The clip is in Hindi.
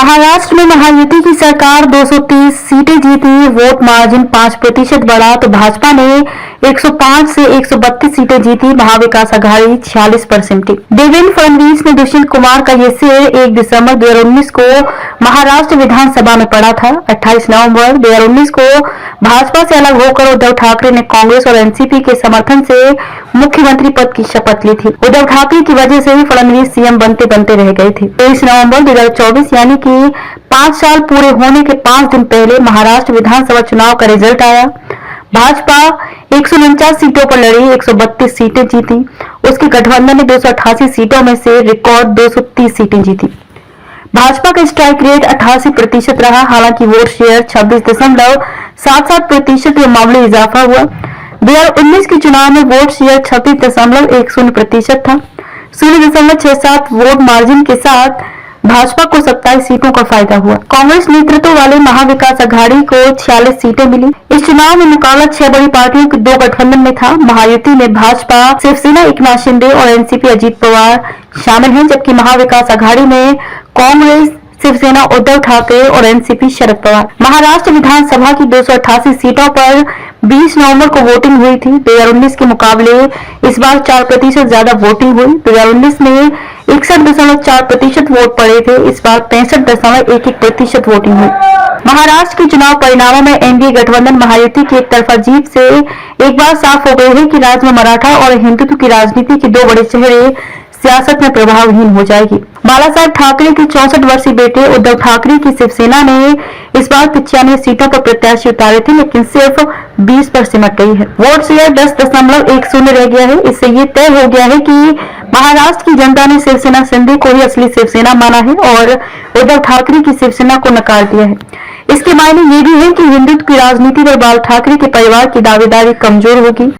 महाराष्ट्र में महायुति की सरकार 230 सीटें जीती, वोट मार्जिन 5% बढ़ा तो भाजपा ने 105 से 132 सीटें जीती, महाविकास आघाड़ी 46%। देवेंद्र फडणवीस ने दुष्यंत कुमार का ये सिर 1 दिसंबर 2019 को महाराष्ट्र विधानसभा में पड़ा था। 28 नवंबर 2019 को भाजपा से अलग होकर उद्धव ठाकरे ने कांग्रेस और एनसीपी के समर्थन से मुख्यमंत्री पद की शपथ ली थी। उद्धव ठाकरे की वजह से ही फडणवीस सीएम बनते बनते रह गए थे। 23 नवंबर 2024 यानी कि 5 साल पूरे होने के 5 दिन पहले महाराष्ट्र विधानसभा चुनाव का रिजल्ट आया। भाजपा 149 सीटों पर लड़ी, 132 सीटें जीती। उसके गठबंधन ने 288 सीटों में से रिकॉर्ड 230 सीटें जीती। भाजपा का स्ट्राइक रेट 88% रहा, हालांकि वोट शेयर 26.77% के मामले इजाफा हुआ। 2019 के चुनाव में वोट शेयर 36.10% था। 0.67 वोट मार्जिन के साथ भाजपा को 27 सीटों का फायदा हुआ। कांग्रेस नेतृत्व वाले महाविकास आघाड़ी को 46 सीटें मिली। इस चुनाव में मुकाबला 6 बड़ी पार्टियों के 2 गठबंधन में था। महायुति में भाजपा शिवसेना एकनाथ शिंदे और एनसीपी अजीत पवार शामिल हैं, जबकि महाविकास आघाड़ी में कांग्रेस शिवसेना उद्धव ठाकरे और एनसीपी शरद पवार। महाराष्ट्र विधानसभा की 288 सीटों पर 20 नवंबर को वोटिंग हुई थी। 2019 के मुकाबले इस बार 4% ज्यादा वोटिंग हुई। 2019 में 61.4% वोट पड़े थे, इस बार 65.11% वोटिंग हुई। महाराष्ट्र के चुनाव परिणामों में एनडीए गठबंधन महायुति की एक तरफा जीत से एक बार साफ हो गई है कि राज्य में मराठा और हिंदुत्व की राजनीति के 2 बड़े चेहरे सियासत में प्रभावहीन हो जाएगी। बालासाहेब ठाकरे के 64 वर्षीय बेटे उद्धव ठाकरे की शिवसेना ने इस बार 95 सीटों पर प्रत्याशी उतारे थे, लेकिन सिर्फ 20 पर सिमट गई है। वोट शेयर 10.10 रह गया है। इससे ये तय हो गया है कि महाराष्ट्र की जनता ने शिवसेना शिंदे को ही असली शिवसेना माना है और उद्धव ठाकरे की शिवसेना को नकार दिया है। इसके मायने ये भी है कि हिंदुत्व की राजनीति पर बाल ठाकरे के परिवार की दावेदारी कमजोर होगी।